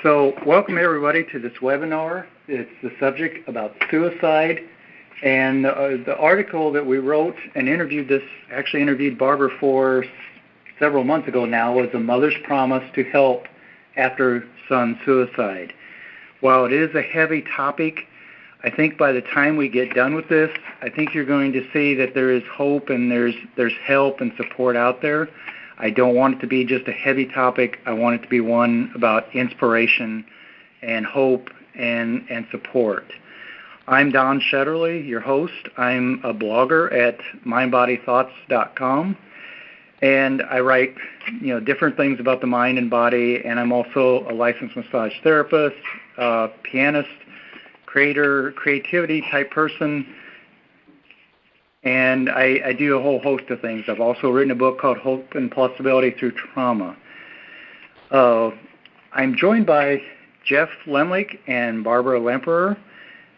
So welcome everybody to this webinar. It's the subject about suicide, and the article that we wrote and interviewed Barbara for several months ago now was A Mother's Promise to Help After Son Suicide. While it is a heavy topic, I think by the time we get done with this, I think you're going to see that there is hope and there's help and support out there. I don't want it to be just a heavy topic. I want it to be one about inspiration and hope and support. I'm Don Shetterly, your host. I'm a blogger at mindbodythoughts.com, and I write different things about the mind and body, and I'm also a licensed massage therapist, pianist, creativity type person, and I do a whole host of things. I've also written a book called Hope and Possibility Through Trauma. I'm joined by Jeff Lemlich and Barbara Lemperer.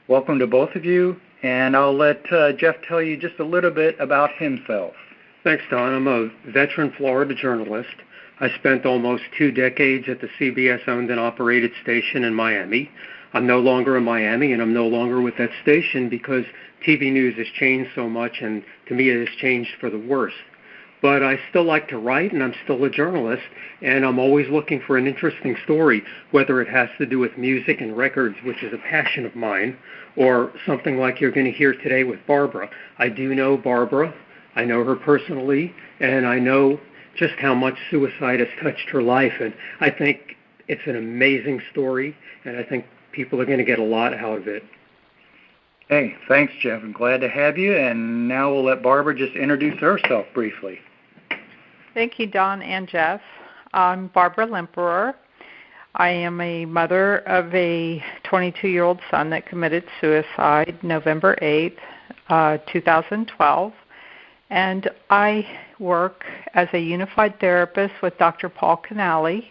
Welcome to both of you, and I'll let Jeff tell you just a little bit about himself. Thanks, Don. I'm a veteran Florida journalist. I spent almost 2 decades at the CBS-owned and operated station in Miami. I'm no longer in Miami, and I'm no longer with that station because TV news has changed so much, and to me it has changed for the worse. But I still like to write, and I'm still a journalist, and I'm always looking for an interesting story, whether it has to do with music and records, which is a passion of mine, or something like you're going to hear today with Barbara. I do know Barbara. I know her personally, and I know just how much suicide has touched her life, and I think it's an amazing story, and I think people are going to get a lot out of it. Hey, thanks, Jeff. I'm glad to have you. And now we'll let Barbara just introduce herself briefly. Thank you, Don and Jeff. I'm Barbara Lemperer. I am a mother of a 22-year-old son that committed suicide November 8th, 2012. And I work as a unified therapist with Dr. Paul Canale,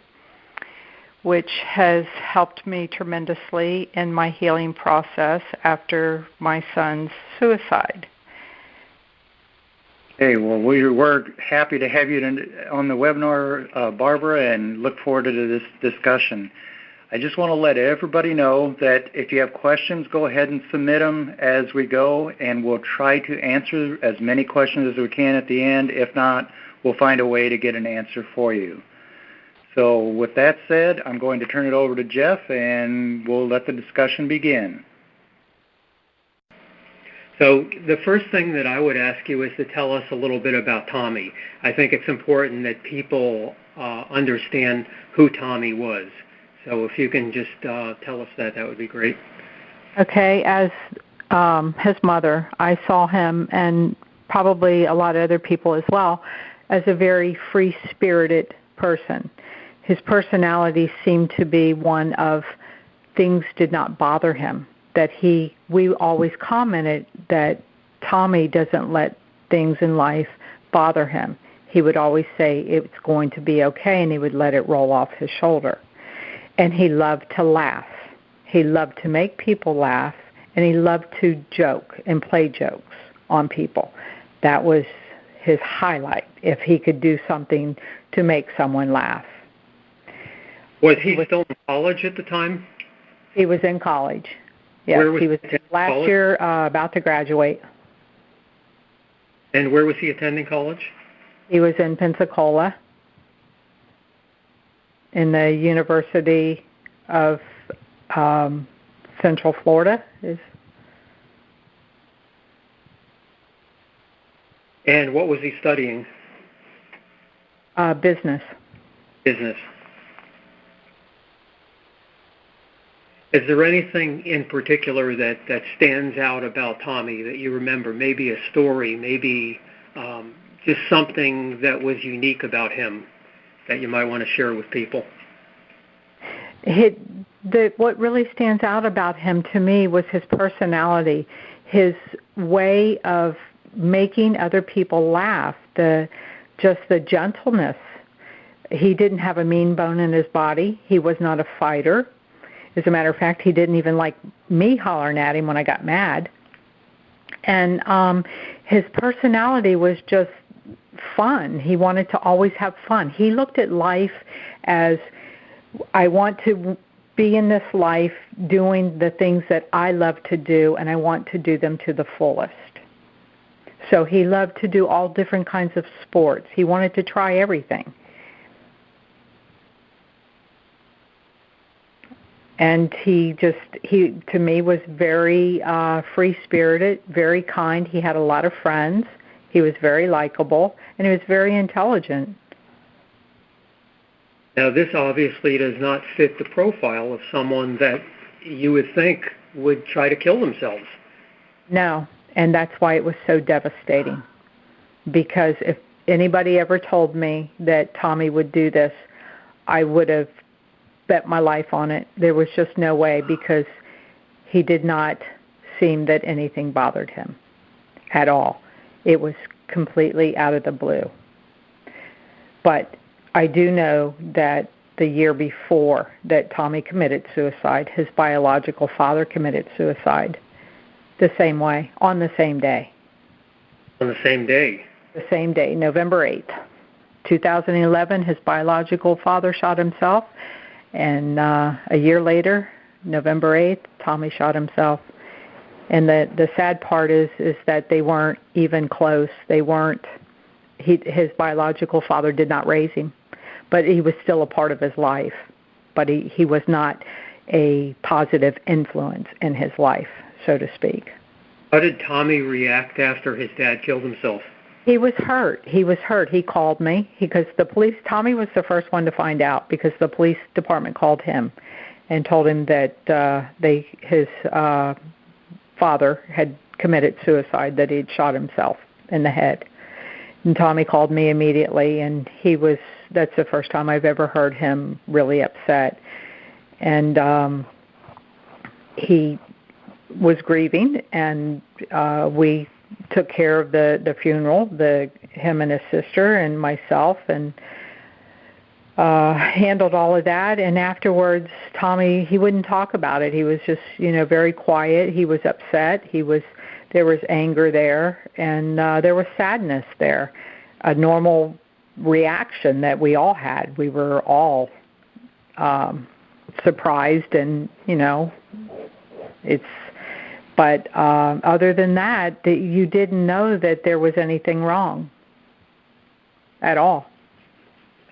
which has helped me tremendously in my healing process after my son's suicide. Hey, well, we're happy to have you on the webinar, Barbara, and look forward to this discussion. I just want to let everybody know that if you have questions, go ahead and submit them as we go, and we'll try to answer as many questions as we can at the end. If not, we'll find a way to get an answer for you. So with that said, I'm going to turn it over to Jeff, and we'll let the discussion begin. So the first thing that I would ask you is to tell us a little bit about Tommy. I think it's important that people understand who Tommy was. So if you can just tell us that would be great. Okay, as his mother, I saw him, and probably a lot of other people as well, as a very free-spirited person. His personality seemed to be one of things did not bother him. We always commented that Tommy doesn't let things in life bother him. He would always say it's going to be okay, and he would let it roll off his shoulder. And he loved to laugh. He loved to make people laugh, and he loved to joke and play jokes on people. That was his highlight, if he could do something to make someone laugh. Was he still in college at the time? He was in college. Yes, he was last year about to graduate. And where was he attending college? He was in Pensacola, in the University of Central Florida. And what was he studying? Business. Business. Is there anything in particular that stands out about Tommy that you remember? Maybe a story, maybe just something that was unique about him that you might want to share with people? What really stands out about him to me was his personality, his way of making other people laugh, just the gentleness. He didn't have a mean bone in his body. He was not a fighter. As a matter of fact, he didn't even like me hollering at him when I got mad. And his personality was just fun. He wanted to always have fun. He looked at life as, I want to be in this life doing the things that I love to do, and I want to do them to the fullest. So he loved to do all different kinds of sports. He wanted to try everything. And he to me was very free-spirited, very kind. He had a lot of friends. He was very likable, and he was very intelligent. Now, this obviously does not fit the profile of someone that you would think would try to kill themselves. No, and that's why it was so devastating. Because if anybody ever told me that Tommy would do this, I would have bet my life on it. There was just no way, because he did not seem that anything bothered him at all. It was completely out of the blue. But I do know that the year before that Tommy committed suicide, his biological father committed suicide the same way, on the same day. On the same day? The same day, November 8th, 2011, his biological father shot himself. And a year later, November 8th, Tommy shot himself. And the sad part is that they weren't even close. They weren't. His biological father did not raise him, but he was still a part of his life. But he was not a positive influence in his life, so to speak. How did Tommy react after his dad killed himself? He was hurt. He called me because Tommy was the first one to find out, because the police department called him and told him that his father had committed suicide, that he'd shot himself in the head. And Tommy called me immediately, and that's the first time I've ever heard him really upset. And he was grieving, and we took care of the funeral, him and his sister and myself, and handled all of that. And afterwards, Tommy, he wouldn't talk about it. He was just, very quiet. He was upset. There was anger there, and there was sadness there. A normal reaction that we all had. We were all surprised, and But other than that, you didn't know that there was anything wrong at all.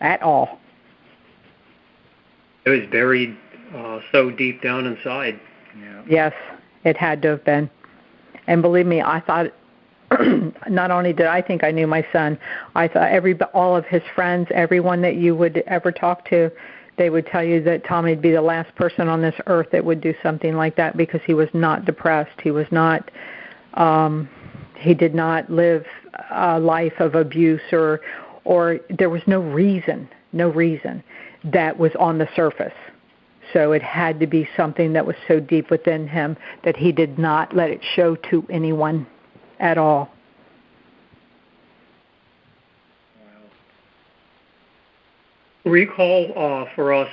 At all. It was buried so deep down inside. Yeah. Yes, it had to have been. And believe me, I thought, not only did I think I knew my son, I thought all of his friends, everyone that you would ever talk to, they would tell you that Tommy would be the last person on this earth that would do something like that, because he was not depressed. He was not, he did not live a life of abuse, or there was no reason that was on the surface. So it had to be something that was so deep within him that he did not let it show to anyone at all. Recall for us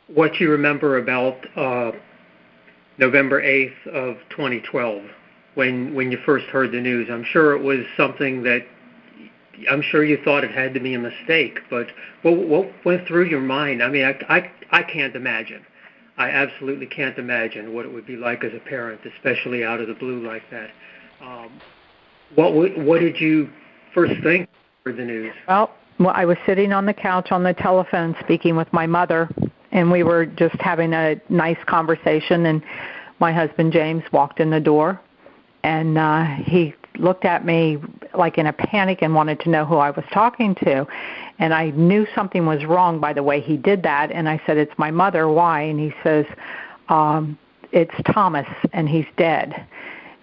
what you remember about November 8th of 2012, when you first heard the news. I'm sure it was something that you thought it had to be a mistake, but what went through your mind? I mean, I can't imagine. I absolutely can't imagine what it would be like as a parent, especially out of the blue like that. What did you first think for the news? Well, I was sitting on the couch on the telephone speaking with my mother, and we were just having a nice conversation, and my husband James walked in the door, and he looked at me like in a panic and wanted to know who I was talking to. And I knew something was wrong by the way he did that, and I said, "It's my mother, why?" And he says, "It's Thomas, and he's dead."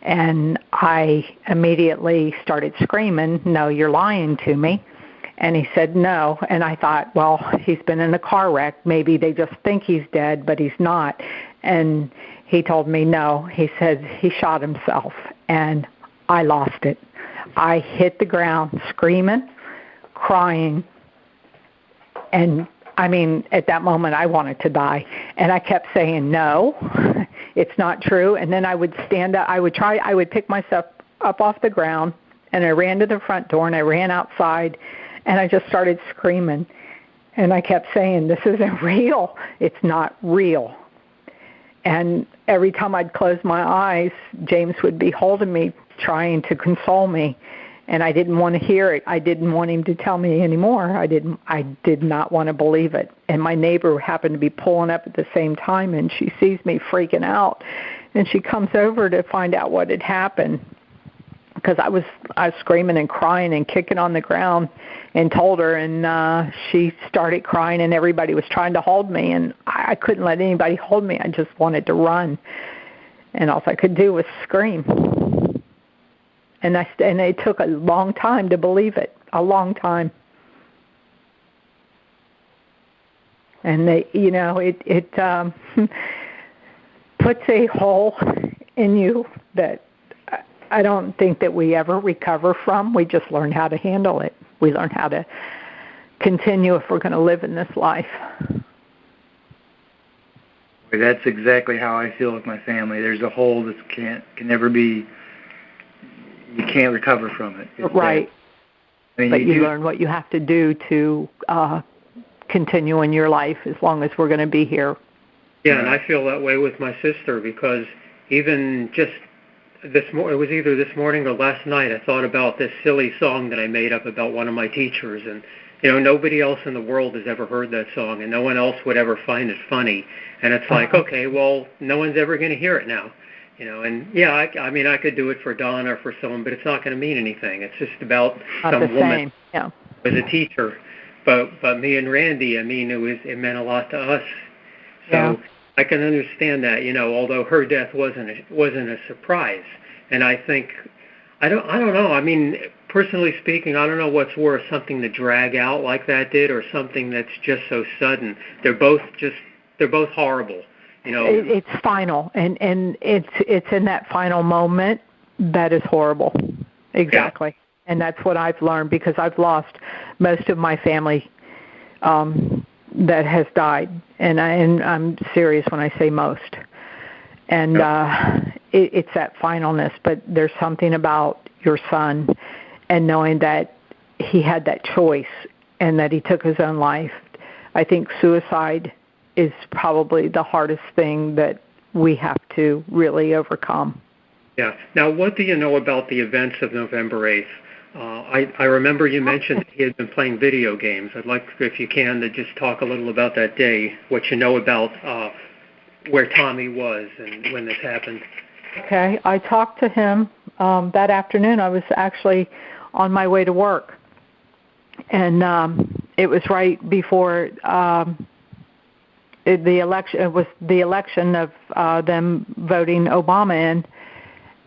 And I immediately started screaming, "No, you're lying to me." And he said, "No." And I thought, well, he's been in a car wreck. Maybe they just think he's dead, but he's not. And he told me, no. He said he shot himself. And I lost it. I hit the ground screaming, crying. And, I mean, at that moment, I wanted to die. And I kept saying, no, it's not true. And then I would stand up. I would pick myself up off the ground, and I ran to the front door, and I ran outside. And I just started screaming. And I kept saying, this isn't real. It's not real. And every time I'd close my eyes, James would be holding me, trying to console me. And I didn't want to hear it. I didn't want him to tell me anymore. I did not want to believe it. And my neighbor happened to be pulling up at the same time, and she sees me freaking out. And she comes over to find out what had happened, because I was screaming and crying and kicking on the ground, and told her, and she started crying, and everybody was trying to hold me, and I couldn't let anybody hold me. I just wanted to run, and all I could do was scream. And it took a long time to believe it, a long time. And it puts a hole in you that I don't think that we ever recover from. We just learn how to handle it. We learn how to continue if we're going to live in this life. That's exactly how I feel with my family. There's a hole that can never be. You can't recover from it. It's right. But you learn what you have to do to continue in your life as long as we're going to be here. Yeah, and I feel that way with my sister, because even just it was either this morning or last night, I thought about this silly song that I made up about one of my teachers. And, nobody else in the world has ever heard that song, and no one else would ever find it funny. And it's like, okay, well, no one's ever going to hear it now. And yeah, I mean, I could do it for Don or for someone, but it's not going to mean anything. It's just about some woman as a teacher. But me and Randy, I mean, it meant a lot to us. So I can understand that, although her death wasn't a surprise. And I think, I don't know. I mean, personally speaking, I don't know what's worse, something to drag out like that did, or something that's just so sudden. They're both horrible. It's final, and it's in that final moment that is horrible. Exactly. Yeah. And that's what I've learned, because I've lost most of my family that has died, and I'm serious when I say most. And it's that finalness, but there's something about your son and knowing that he had that choice and that he took his own life. I think suicide is probably the hardest thing that we have to really overcome. Yeah. Now, what do you know about the events of November 8th? I remember you mentioned that he had been playing video games. I'd like, if you can, to just talk a little about that day, what you know about where Tommy was and when this happened. Okay. I talked to him that afternoon. I was actually on my way to work. And it was right before the election. It was the election of them voting Obama in,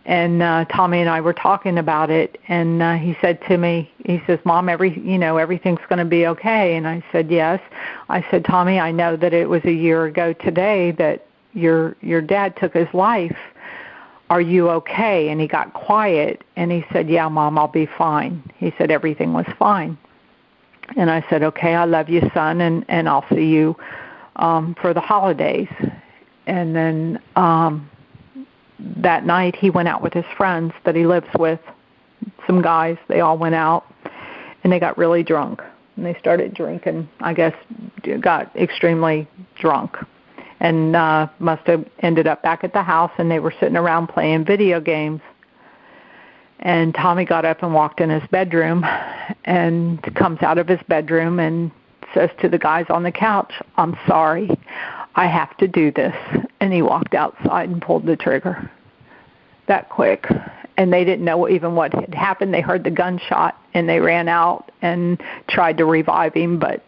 and Tommy and I were talking about it. And he said to me, he says, "Mom, everything's going to be okay." And I said, "Yes." I said, "Tommy, I know that it was a year ago today that your dad took his life. Are you okay?" And he got quiet, and he said, "Yeah, Mom, I'll be fine." He said everything was fine. And I said, "Okay, I love you, son, and I'll see you for the holidays." And then that night he went out with his friends that he lives with, some guys. They all went out, and they got really drunk. And they started drinking, I guess, got extremely drunk, and must have ended up back at the house, and they were sitting around playing video games. And Tommy got up and walked in his bedroom, and comes out of his bedroom and says to the guys on the couch, "I'm sorry, I have to do this." And he walked outside and pulled the trigger that quick. And they didn't know even what had happened. They heard the gunshot, and they ran out and tried to revive him, but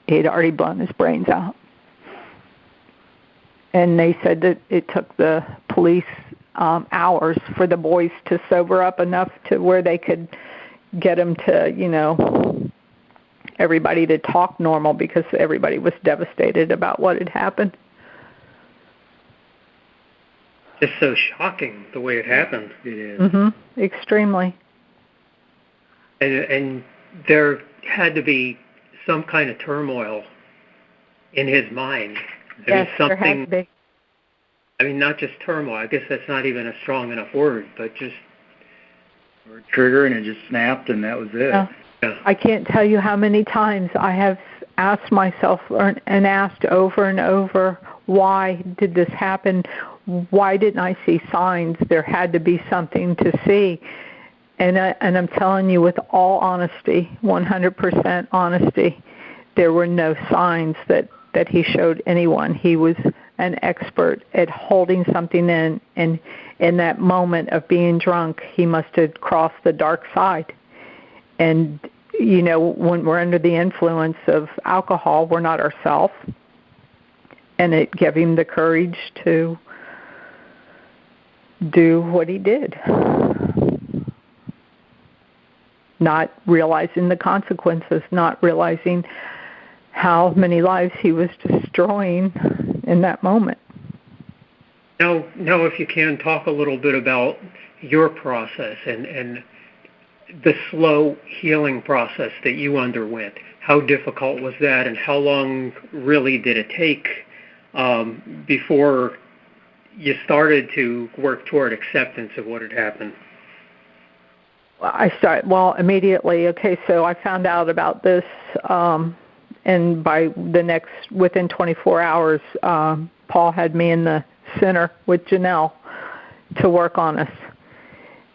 he'd already blown his brains out. And they said that it took the police hours for the boys to sober up enough to where they could get him to, everybody to talk normal, because everybody was devastated about what had happened. It's so shocking the way it happened. It is. Mm-hmm. Extremely. And there had to be some kind of turmoil in his mind. Yes, there had to be. I mean, not just turmoil. I guess that's not even a strong enough word, but just... Or a trigger, and it just snapped, and that was it. Yeah. I can't tell you how many times I asked myself and asked over and over, why did this happen? Why didn't I see signs? There had to be something to see. And I'm telling you with all honesty, 100% honesty, there were no signs that he showed anyone. He was an expert at holding something in, and in that moment of being drunk, he must have crossed the dark side. And, you know, when we're under the influence of alcohol, we're not ourselves. And it gave him the courage to do what he did, not realizing the consequences, not realizing how many lives he was destroying in that moment. Now, if you can, talk a little bit about your process and the slow healing process that you underwent. How difficult was that, and how long really did it take before you started to work toward acceptance of what had happened? Immediately. Okay, so I found out about this, and within 24 hours, Paul had me in the center with Janelle to work on us,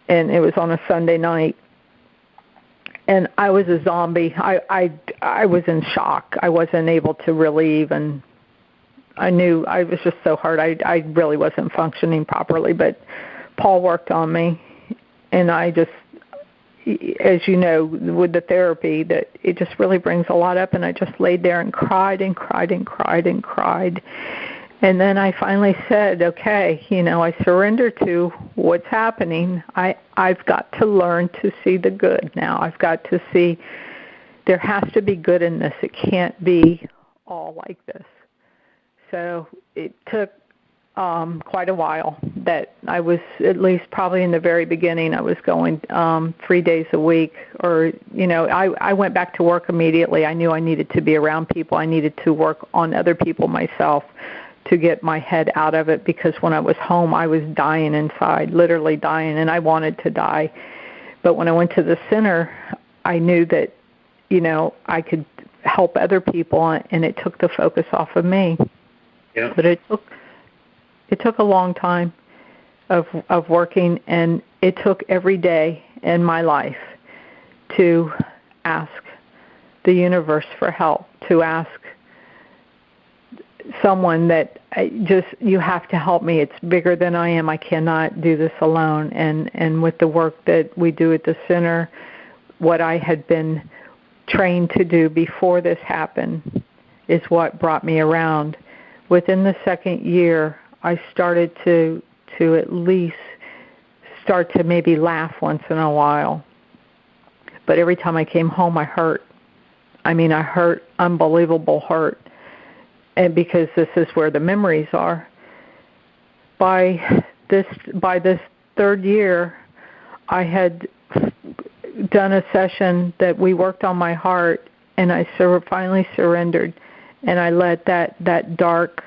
and it was on a Sunday night. And I was a zombie. I was in shock. I wasn't able to really even. I knew I was just so hurt. I really wasn't functioning properly. But Paul worked on me, and I just, as you know, with the therapy, that it just really brings a lot up. And I just laid there and cried and cried and cried and cried. And then I finally said, okay, you know, I surrender to what's happening. I've got to learn to see the good now. I've got to see there has to be good in this. It can't be all like this. So it took quite a while that I was, at least probably in the very beginning, I was going 3 days a week, or, you know, I went back to work immediately. I knew I needed to be around people. I needed to work on other people myself to get my head out of it, because when I was home, I was dying inside, literally dying, and I wanted to die. But when I went to the center, I knew that, you know, I could help other people, and it took the focus off of me. Yeah. But it took a long time of working, and it took every day in my life to ask the universe for help, to ask someone that you have to help me. It's bigger than I am. I cannot do this alone. And with the work that we do at the center, what I had been trained to do before this happened is what brought me around. Within the second year, I started to at least start to maybe laugh once in a while. But every time I came home, I hurt. I mean, I hurt, unbelievable hurt. And because this is where the memories are. By this third year, I had done a session that we worked on my heart, and I finally surrendered, and I let that dark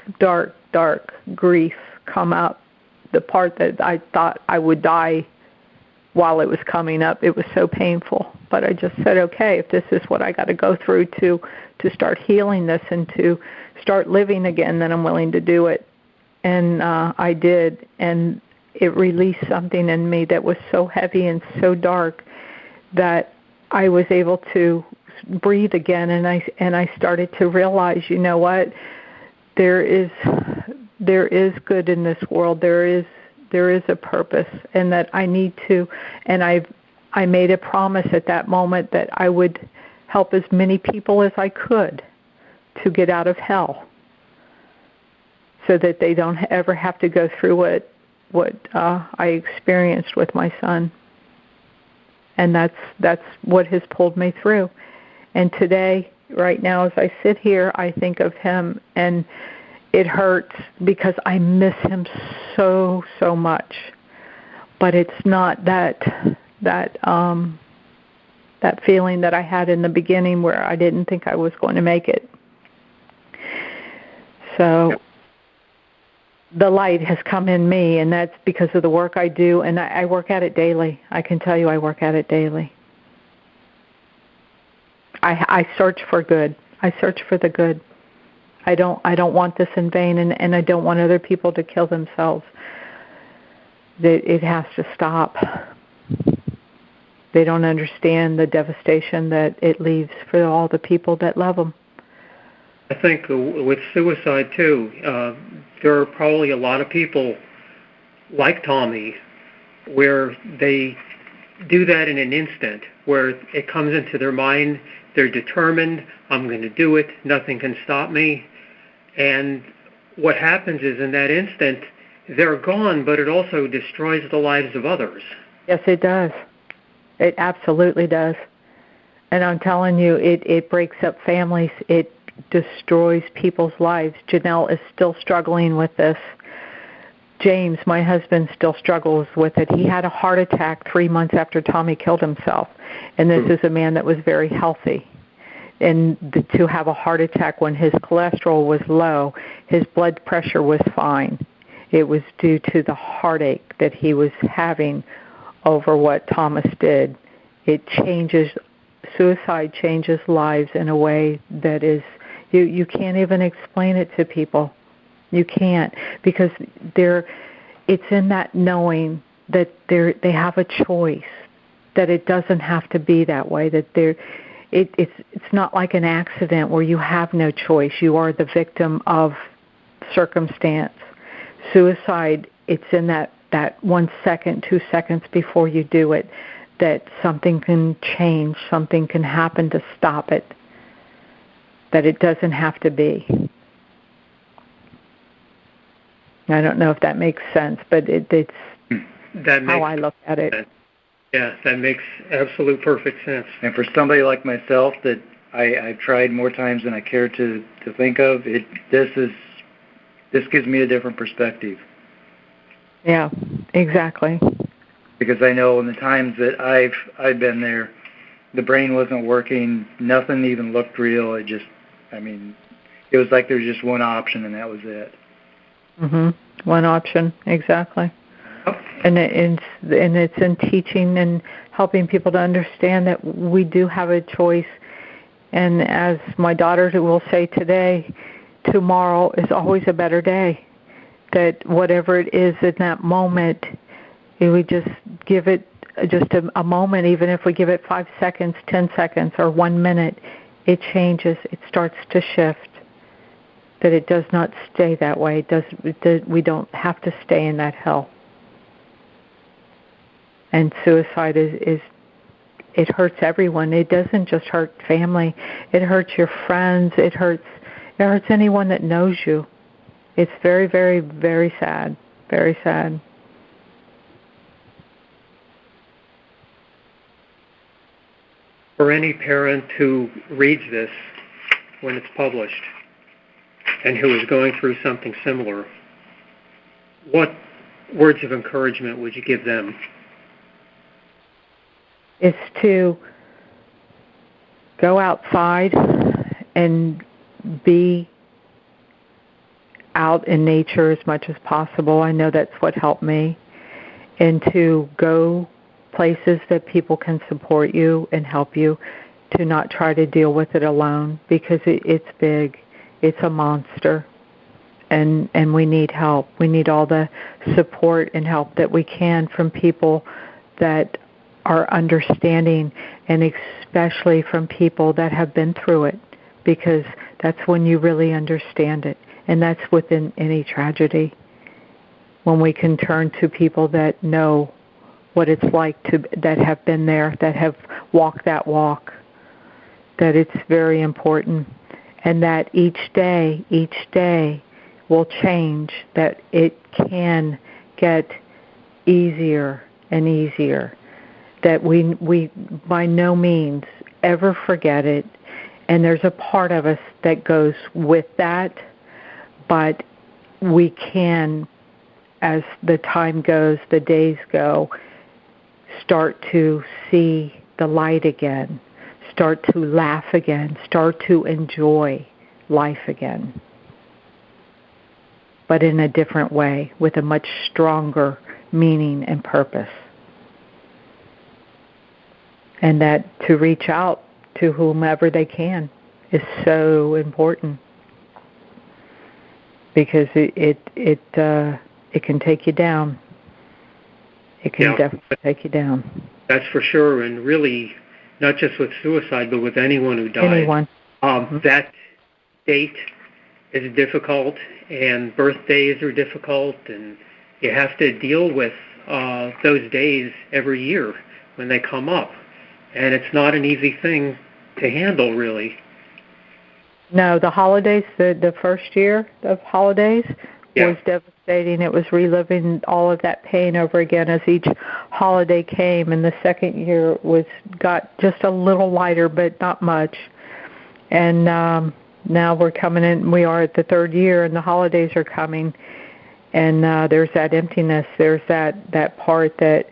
grief come up, the part that I thought I would die while it was coming up. It was so painful. But I just said, okay, if this is what I got to go through to start healing this and to start living again, then I'm willing to do it. And I did, and it released something in me that was so heavy and so dark that I was able to breathe again, and I started to realize, you know what, there is good in this world. There is a purpose, and that I need to, and I made a promise at that moment that I would help as many people as I could to get out of hell, so that they don't ever have to go through what I experienced with my son. And that's what has pulled me through. And today, right now, as I sit here, I think of him, and it hurts because I miss him so much. But it's not that feeling that I had in the beginning where I didn't think I was going to make it. So the light has come in me, and that's because of the work I do, and I work at it daily. I can tell you I work at it daily. I search for good. I search for the good. I don't want this in vain, and I don't want other people to kill themselves. That it has to stop. They don't understand the devastation that it leaves for all the people that love them. I think with suicide, too, there are probably a lot of people like Tommy where they do that in an instant, where it comes into their mind, they're determined, I'm going to do it, nothing can stop me. And what happens is in that instant, they're gone, but it also destroys the lives of others. Yes, it does. It absolutely does. And I'm telling you, it breaks up families. It destroys people's lives. Janelle is still struggling with this. James, my husband, still struggles with it. He had a heart attack 3 months after Tommy killed himself. And this is a man that was very healthy. And to have a heart attack when his cholesterol was low, his blood pressure was fine. It was due to the heartache that he was having over what Thomas did. Suicide changes lives in a way that is, you can't even explain it to people. You can't, because it's in that knowing that they have a choice, that it doesn't have to be that way, that it's not like an accident where you have no choice. You are the victim of circumstance. Suicide, it's in that 1 second, 2 seconds before you do it, that something can change, something can happen to stop it, that it doesn't have to be. I don't know if that makes sense, but it's how I look at it. Yeah, that makes absolute perfect sense. And for somebody like myself that I've tried more times than I care to think of, this gives me a different perspective. Yeah, exactly. Because I know in the times that I've been there, the brain wasn't working, nothing even looked real. It was like there was just one option and that was it. One option, exactly. And it's in teaching and helping people to understand that we do have a choice. And as my daughter will say today, tomorrow is always a better day. That whatever it is in that moment, if we just give it just a moment, even if we give it 5 seconds, 10 seconds, or 1 minute, it changes. It starts to shift. That it does not stay that way. We don't have to stay in that hell. And suicide it hurts everyone. It doesn't just hurt family. It hurts your friends. It hurts anyone that knows you. It's very, very, very sad. Very sad. For any parent who reads this when it's published and who is going through something similar, what words of encouragement would you give them? Is to go outside and be out in nature as much as possible. I know that's what helped me. And to go places that people can support you and help you, to not try to deal with it alone, because it's big. It's a monster. And we need help. We need all the support and help that we can from people that are understanding, and especially from people that have been through it, because that's when you really understand it. And that's within any tragedy, when we can turn to people that know what it's like, that have been there, that have walked that walk, that it's very important, and that each day will change, that it can get easier and easier, that we by no means ever forget it. And there's a part of us that goes with that, but we can, as the time goes, the days go, start to see the light again, start to laugh again, start to enjoy life again, but in a different way, with a much stronger meaning and purpose. And that to reach out to whomever they can is so important because it can take you down. It can definitely take you down. That's for sure, and really, not just with suicide, but with anyone who died. Anyone. That date is difficult, and birthdays are difficult, and you have to deal with those days every year when they come up. And it's not an easy thing to handle, really. No, the holidays, the first year of holidays was devastating. It was reliving all of that pain over again as each holiday came, and the second year got just a little lighter, but not much. And now we're coming in, we are at the third year, and the holidays are coming, and there's that emptiness. There's that part that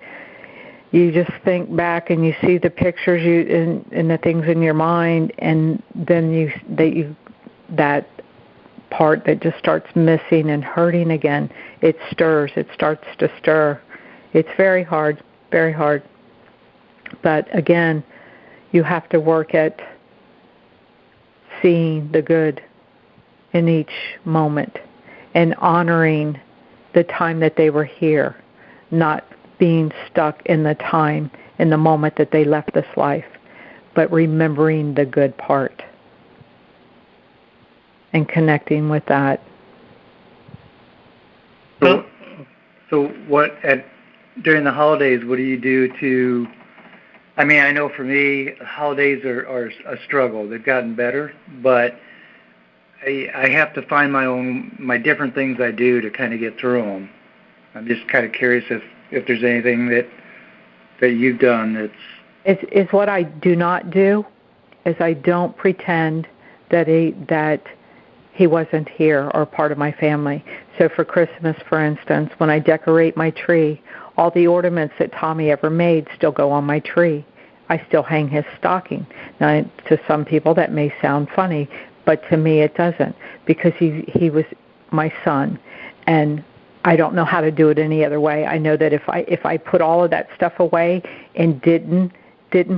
you just think back and you see the pictures and the things in your mind, and then that part that just starts missing and hurting again. It stirs. It starts to stir. It's very hard, very hard. But again, you have to work at seeing the good in each moment and honoring the time that they were here, not being stuck in the time, in the moment that they left this life, but remembering the good part and connecting with that. So during the holidays, what do you do to, I mean, I know for me, holidays are a struggle. They've gotten better, but I have to find my different things I do to kind of get through them. I'm just kind of curious if there's anything that you've done that's... It's what I do not do, is I don't pretend that he wasn't here or part of my family. So for Christmas, for instance, when I decorate my tree, all the ornaments that Tommy ever made still go on my tree. I still hang his stocking. Now, to some people that may sound funny, but to me it doesn't, because he was my son, and I don't know how to do it any other way. I know that if I put all of that stuff away and didn't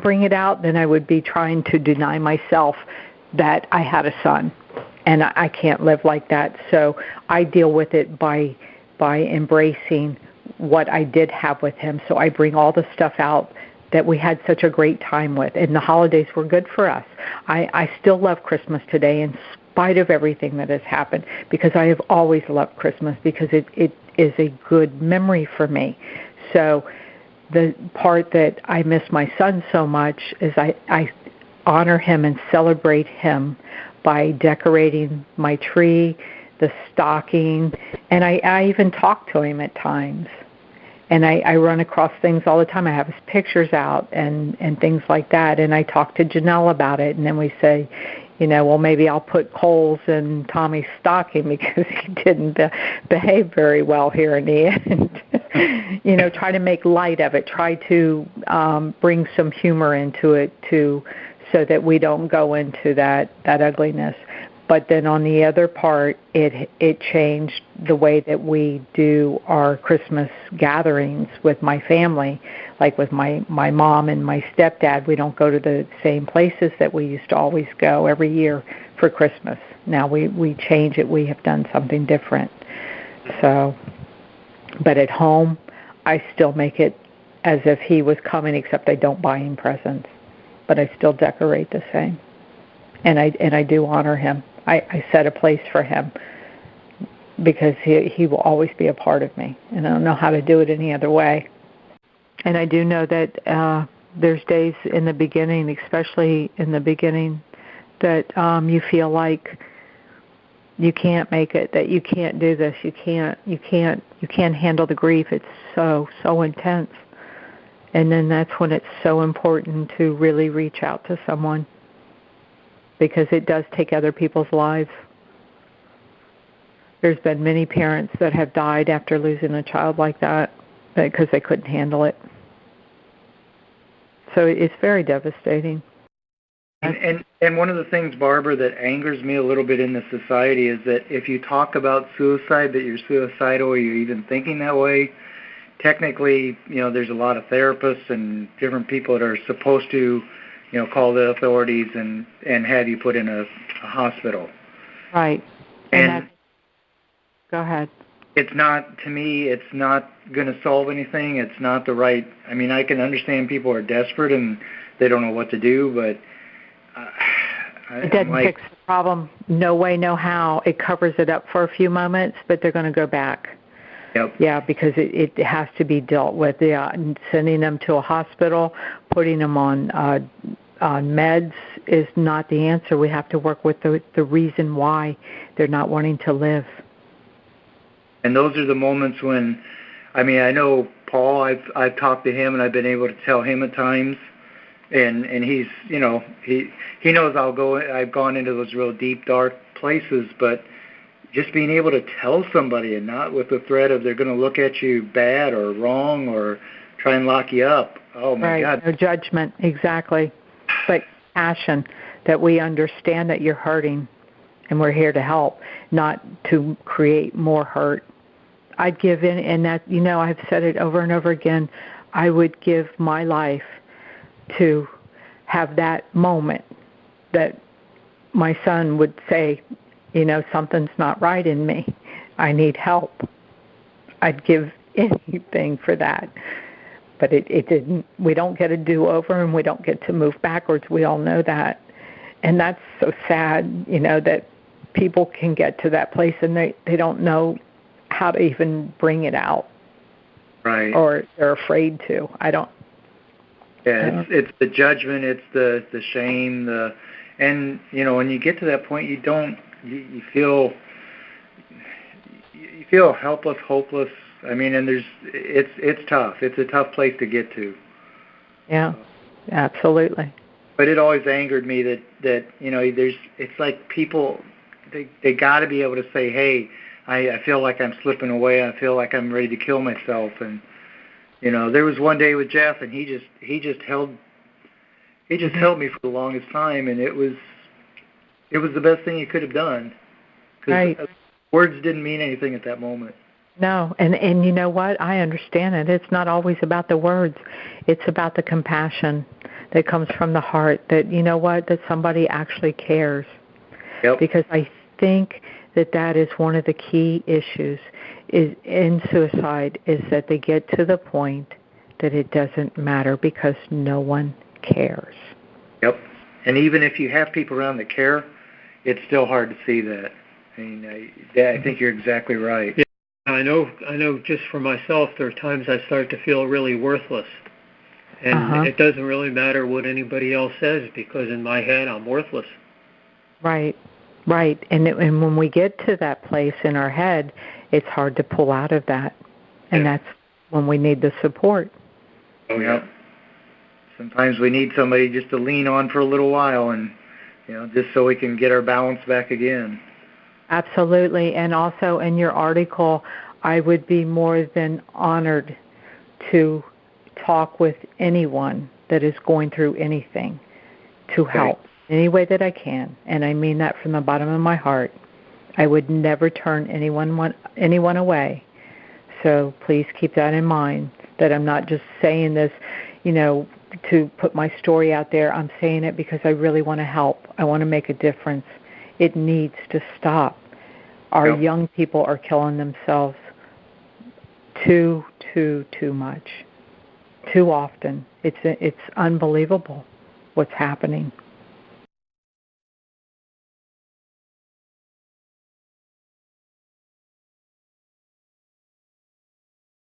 bring it out, then I would be trying to deny myself that I had a son, and I can't live like that. So I deal with it by embracing what I did have with him. So I bring all the stuff out that we had such a great time with, and the holidays were good for us. I still love Christmas today in spite of everything that has happened, because I have always loved Christmas, because it is a good memory for me. So the part that I miss my son so much is I honor him and celebrate him by decorating my tree, the stocking, and I even talk to him at times. And I run across things all the time. I have his pictures out and things like that. And I talk to Janelle about it. And then we say, well, maybe I'll put coals in Tommy's stocking because he didn't behave very well here in the end. Try to make light of it. Try to bring some humor into it so that we don't go into that ugliness. But then on the other part, it changed the way that we do our Christmas gatherings with my family. Like with my mom and my stepdad, we don't go to the same places that we used to always go every year for Christmas. Now we change it. We have done something different. So, but at home, I still make it as if he was coming, except I don't buy him presents. But I still decorate the same. And I do honor him. I set a place for him because he will always be a part of me, and I don't know how to do it any other way. And I do know that there's days in the beginning, especially in the beginning, that you feel like you can't make it, that you can't do this, you can't handle the grief. It's so intense. And then that's when it's so important to really reach out to someone, because it does take other people's lives. There's been many parents that have died after losing a child like that because they couldn't handle it. So it's very devastating. And one of the things, Barbara, that angers me a little bit in this society is that if you talk about suicide, that you're suicidal, or you're even thinking that way, technically, there's a lot of therapists and different people that are supposed to call the authorities and have you put in a hospital. Right. And go ahead. It's not, to me, it's not going to solve anything. It's not the right, I mean, I can understand people are desperate and they don't know what to do, but it doesn't fix the problem. No way, no how. It covers it up for a few moments, but they're going to go back. Yep. Yeah, because it has to be dealt with. Yeah, and sending them to a hospital, putting them on meds is not the answer. We have to work with the reason why they're not wanting to live. And those are the moments when, I mean, I know Paul. I've talked to him, and I've been able to tell him at times, and he's, he knows I've gone into those real deep, dark places, but just being able to tell somebody and not with the threat of they're going to look at you bad or wrong or try and lock you up. Oh, my God. No judgment, exactly. But passion, that we understand that you're hurting and we're here to help, not to create more hurt. I'd give in, and that, I've said it over and over again, I would give my life to have that moment that my son would say, something's not right in me. I need help. I'd give anything for that. But it didn't. We don't get a do-over, and we don't get to move backwards. We all know that. And that's so sad, that people can get to that place and they don't know how to even bring it out. Right. Or they're afraid to. Yeah, it's the judgment, it's the shame, and when you get to that point, you feel helpless, hopeless. I mean, and it's tough. It's a tough place to get to. Yeah, absolutely. But it always angered me that it's like people, they got to be able to say, hey, I feel like I'm slipping away. I feel like I'm ready to kill myself. And there was one day with Jeff, and he just held me for the longest time, and it was the best thing he could have done. 'Cause right. Words didn't mean anything at that moment. No, and you know what? I understand it. It's not always about the words. It's about the compassion that comes from the heart, that, that somebody actually cares. Yep. Because I think that is one of the key issues is in suicide, is that they get to the point that it doesn't matter because no one cares. Yep. And even if you have people around that care, it's still hard to see that. I mean, I think you're exactly right. Yeah, I know. Just for myself, there are times I start to feel really worthless, and it doesn't really matter what anybody else says because in my head I'm worthless. Right. And when we get to that place in our head, it's hard to pull out of that, and that's when we need the support. Oh yeah. Sometimes we need somebody just to lean on for a little while, and just so we can get our balance back again. Absolutely. And also in your article, I would be more than honored to talk with anyone that is going through anything to help any way that I can. And I mean that from the bottom of my heart. I would never turn anyone away. So please keep that in mind, that I'm not just saying this, to put my story out there. I'm saying it because I really want to help. I want to make a difference. It needs to stop. Our young people are killing themselves too much, too often. It's unbelievable what's happening.